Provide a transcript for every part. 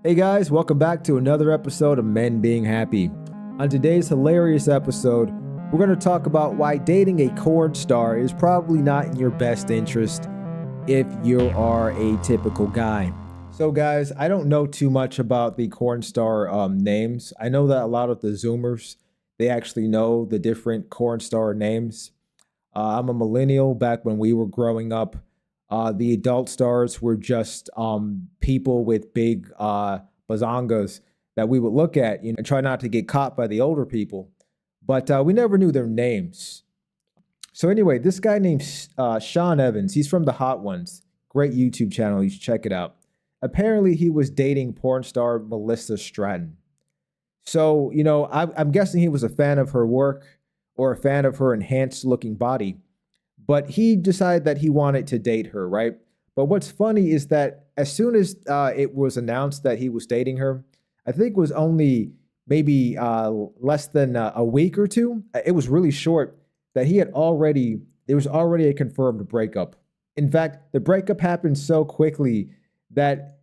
Hey guys, welcome back to another episode of Men Being Happy. On today's hilarious episode, we're going to talk about why dating a corn star is probably not in your best interest if you are a typical guy. So guys, I don't know too much about the corn star names. I know that a lot of the Zoomers, they actually know the different corn star names. I'm a millennial. Back when we were growing up, the adult stars were just people with big bazongas that we would look at, and try not to get caught by the older people. But we never knew their names. So anyway, this guy named Sean Evans, he's from the Hot Ones. Great YouTube channel. You should check it out. Apparently, he was dating porn star Melissa Stratton. So, I'm guessing he was a fan of her work or a fan of her enhanced looking body, but he decided that he wanted to date her, right? But what's funny is that as soon as it was announced that he was dating her, I think it was only maybe less than a week or two. It was really short that there was already a confirmed breakup. In fact, the breakup happened so quickly that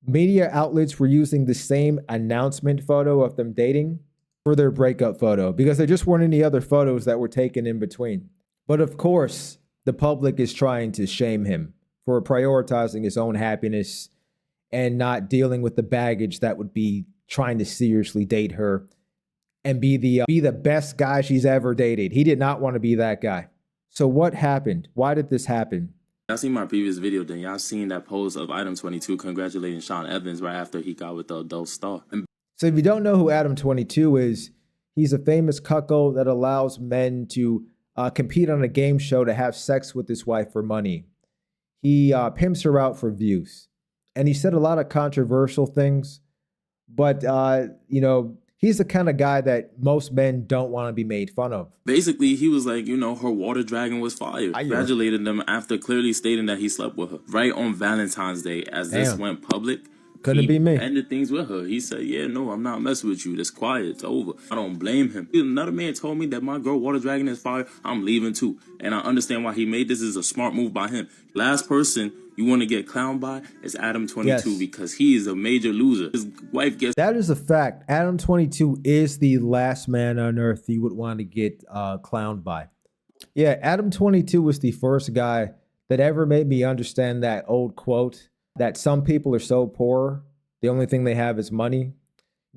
media outlets were using the same announcement photo of them dating for their breakup photo because there just weren't any other photos that were taken in between. But of course, the public is trying to shame him for prioritizing his own happiness and not dealing with the baggage that would be trying to seriously date her and be the best guy she's ever dated. He did not want to be that guy. So what happened? Why did this happen? Y'all seen my previous video, then y'all seen that post of Item 22 congratulating Sean Evans right after he got with the adult star. So if you don't know who Adam 22 is, he's a famous cuckold that allows men to compete on a game show to have sex with his wife for money. He pimps her out for views. And he said a lot of controversial things, but, he's the kind of guy that most men don't want to be made fun of. Basically, he was like, her water dragon was fire. Congratulated them after clearly stating that he slept with her. Right on Valentine's Day, as this went public, Couldn't be me. Ended things with her. He said, yeah, no, I'm not messing with you. That's quiet. It's over. I don't blame him. Another man told me that my girl water dragon is fire. I'm leaving too. And I understand why he made this. Is a smart move by him. Last person you want to get clowned by is Adam 22 because he is a major loser. His wife gets... That is a fact. Adam 22 is the last man on earth you would want to get clowned by. Yeah, Adam 22 was the first guy that ever made me understand that old quote that some people are so poor, the only thing they have is money.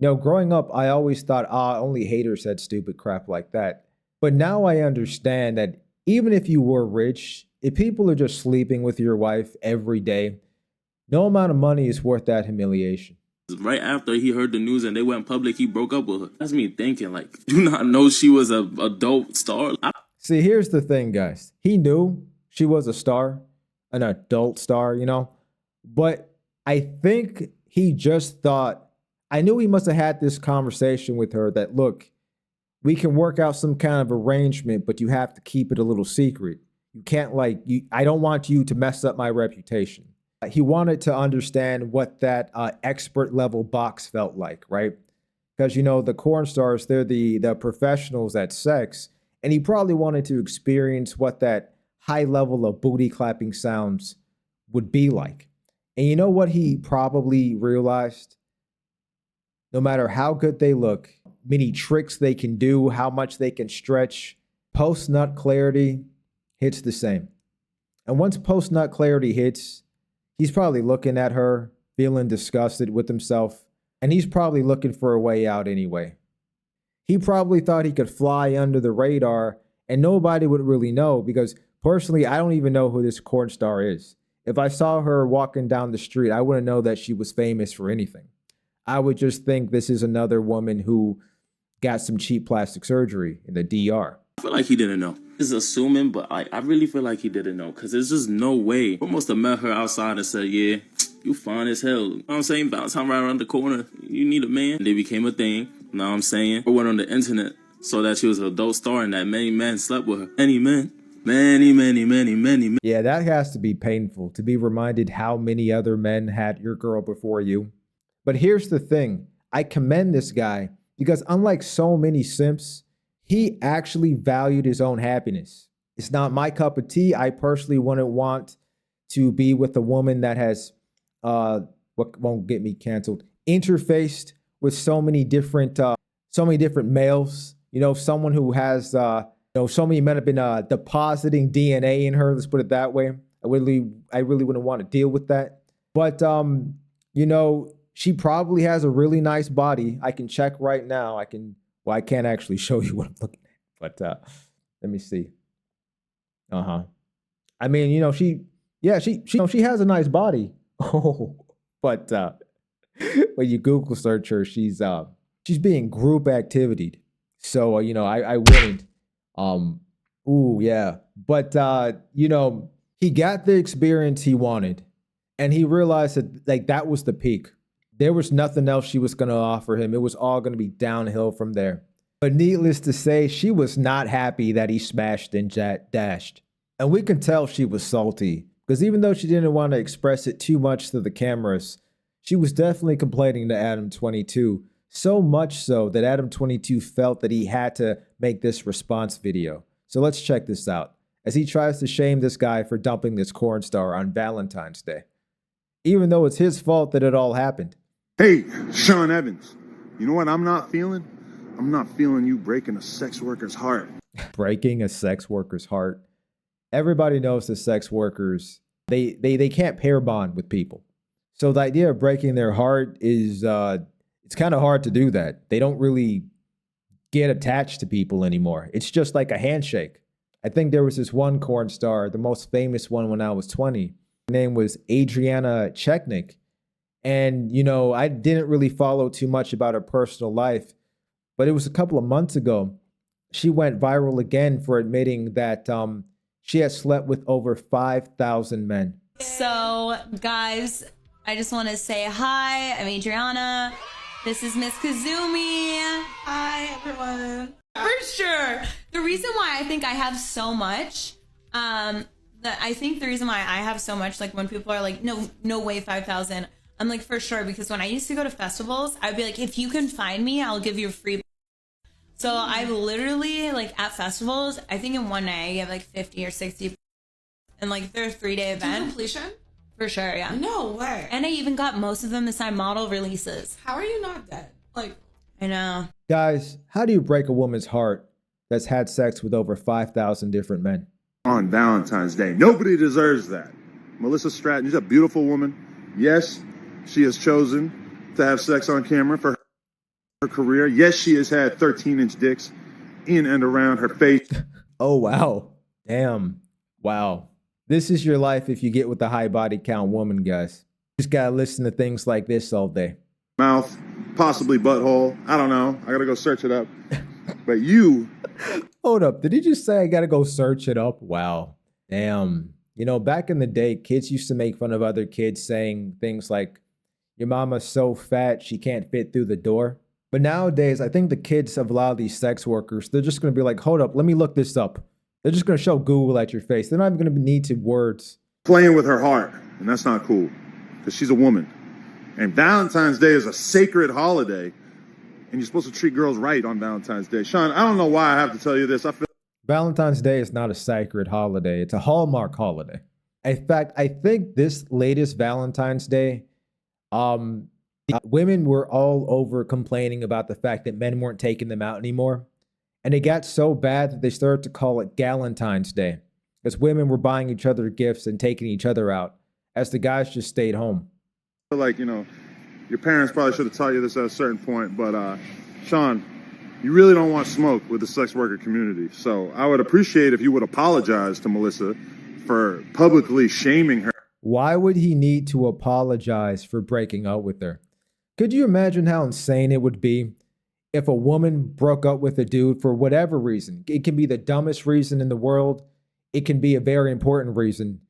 Growing up, I always thought, only haters said stupid crap like that. But now I understand that even if you were rich, if people are just sleeping with your wife every day, no amount of money is worth that humiliation. Right after he heard the news and they went public, he broke up with her. That's me thinking, like, do not know she was an adult star? See, here's the thing, guys. He knew she was a star, an adult star, But I think he just thought, I knew he must have had this conversation with her that, look, we can work out some kind of arrangement, but you have to keep it a little secret. You can't I don't want you to mess up my reputation. He wanted to understand what that expert level box felt like, right? Because, the corn stars, they're the professionals at sex. And he probably wanted to experience what that high level of booty clapping sounds would be like. And you know what he probably realized? No matter how good they look, many tricks they can do, how much they can stretch, post-nut clarity hits the same. And once post-nut clarity hits, he's probably looking at her, feeling disgusted with himself, and he's probably looking for a way out anyway. He probably thought he could fly under the radar and nobody would really know because personally, I don't even know who this corn star is. If I saw her walking down the street, I wouldn't know that she was famous for anything. I would just think this is another woman who got some cheap plastic surgery in the DR. I feel like he didn't know. He's assuming, but I really feel like he didn't know because there's just no way. I must have met her outside and said, yeah, you fine as hell. You know what I'm saying? Valentine right around the corner. You need a man. They became a thing. You know what I'm saying? Or went on the internet, saw that she was an adult star and that many men slept with her. Many men. Many. Yeah, that has to be painful to be reminded how many other men had your girl before you. But here's the thing. I commend this guy because unlike so many simps, he actually valued his own happiness. It's not my cup of tea. I personally wouldn't want to be with a woman that has what won't get me canceled, interfaced with so many different males. You know, someone who has so many men have been depositing DNA in her. Let's put it that way. I really wouldn't want to deal with that. But you know, she probably has a really nice body. I can check right now. I can't actually show you what I'm looking at, but let me see. I mean, you know, she has a nice body. Oh, but when you Google search her, she's being group activitied. So you know, I wouldn't. Ooh, yeah. But you know, he got the experience he wanted, and he realized that like that was the peak. There was nothing else she was gonna offer him. It was all gonna be downhill from there. But needless to say, she was not happy that he smashed and dashed. And we can tell she was salty, because even though she didn't want to express it too much to the cameras, she was definitely complaining to Adam 22. So much so that Adam 22 felt that he had to make this response video. So let's check this out as he tries to shame this guy for dumping this corn star on Valentine's Day, even though it's his fault that it all happened. Hey, Sean Evans, you know what I'm not feeling? I'm not feeling you breaking a sex worker's heart. Breaking a sex worker's heart. Everybody knows that sex workers, they can't pair bond with people. So the idea of breaking their heart is, it's kind of hard to do that. They don't really get attached to people anymore. It's just like a handshake. I think there was this one corn star, the most famous one when I was 20. Her name was Adriana Chechnik. And, you know, I didn't really follow too much about her personal life, but it was a couple of months ago. She went viral again for admitting that she has slept with over 5,000 men. So, guys, I just want to say hi. I'm Adriana. This is Miss Kazumi. Hi, everyone. For sure. The reason why I think I have so much, the reason why I have so much, like when people are like, no way, 5,000. I'm like, for sure, because when I used to go to festivals, I'd be like, if you can find me, I'll give you a free. So I literally, like, at festivals, I think in one night I get like 50 or 60, and like they're a 3-day event. Completion? For sure, yeah. No way. And I even got most of them to sign model releases. How are you not dead? Like, I know. Guys, how do you break a woman's heart that's had sex with over 5,000 different men? On Valentine's Day. Nobody deserves that. Melissa Stratton, she's a beautiful woman. Yes, she has chosen to have sex on camera for her career. Yes, she has had 13-inch dicks in and around her face. Oh, wow. Damn. Wow. This is your life if you get with the high body count woman, guys. Just gotta listen to things like this all day. Mouth, possibly butthole. I don't know. I gotta go search it up. But you... Hold up. Did he just say I gotta go search it up? Wow. Damn. You know, back in the day, kids used to make fun of other kids saying things like, your mama's so fat she can't fit through the door. But nowadays, I think the kids of a lot of these sex workers, they're just going to be like, hold up, let me look this up. They're just going to show Google at your face. They're not even going to need to words. Playing with her heart, and that's not cool, because she's a woman. And Valentine's Day is a sacred holiday, and you're supposed to treat girls right on Valentine's Day. Sean, I don't know why I have to tell you this. Valentine's Day is not a sacred holiday. It's a Hallmark holiday. In fact, I think this latest Valentine's Day, women were all over complaining about the fact that men weren't taking them out anymore. And it got so bad that they started to call it Galentine's Day, because women were buying each other gifts and taking each other out as the guys just stayed home. Like, you know, your parents probably should have taught you this at a certain point, but Sean, you really don't want smoke with the sex worker community. So I would appreciate if you would apologize to Melissa for publicly shaming her. Why would he need to apologize for breaking up with her? Could you imagine how insane it would be if a woman broke up with a dude for whatever reason? It can be the dumbest reason in the world. It can be a very important reason.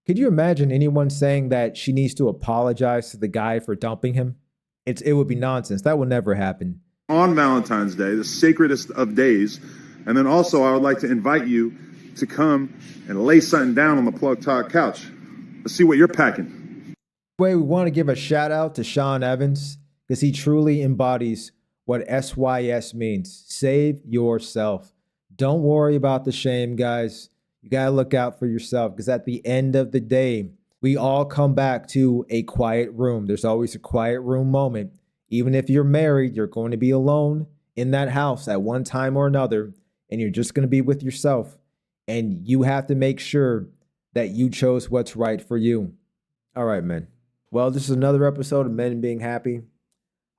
Could you imagine anyone saying that she needs to apologize to the guy for dumping him? It would be nonsense. That would never happen. On Valentine's Day, the sacredest of days. And then also I would like to invite you to come and lay something down on the Plug Talk couch. Let's see what you're packing. We want to give a shout out to Sean Evans, because he truly embodies what SYS means. Save yourself. Don't worry about the shame, guys. You got to look out for yourself, because at the end of the day, We all come back to a quiet room. There's always a quiet room moment. Even if you're married, you're going to be alone in that house at one time or another, and you're just going to be with yourself. And you have to make sure that you chose what's right for you. All right, men. Well, this is another episode of Men Being Happy.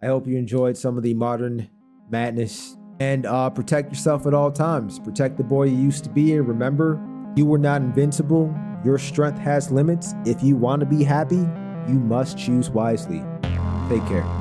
I hope you enjoyed some of the modern madness. And protect yourself at all times. Protect the boy you used to be. And remember, you were not invincible. Your strength has limits. If you want to be happy, you must choose wisely. Take care.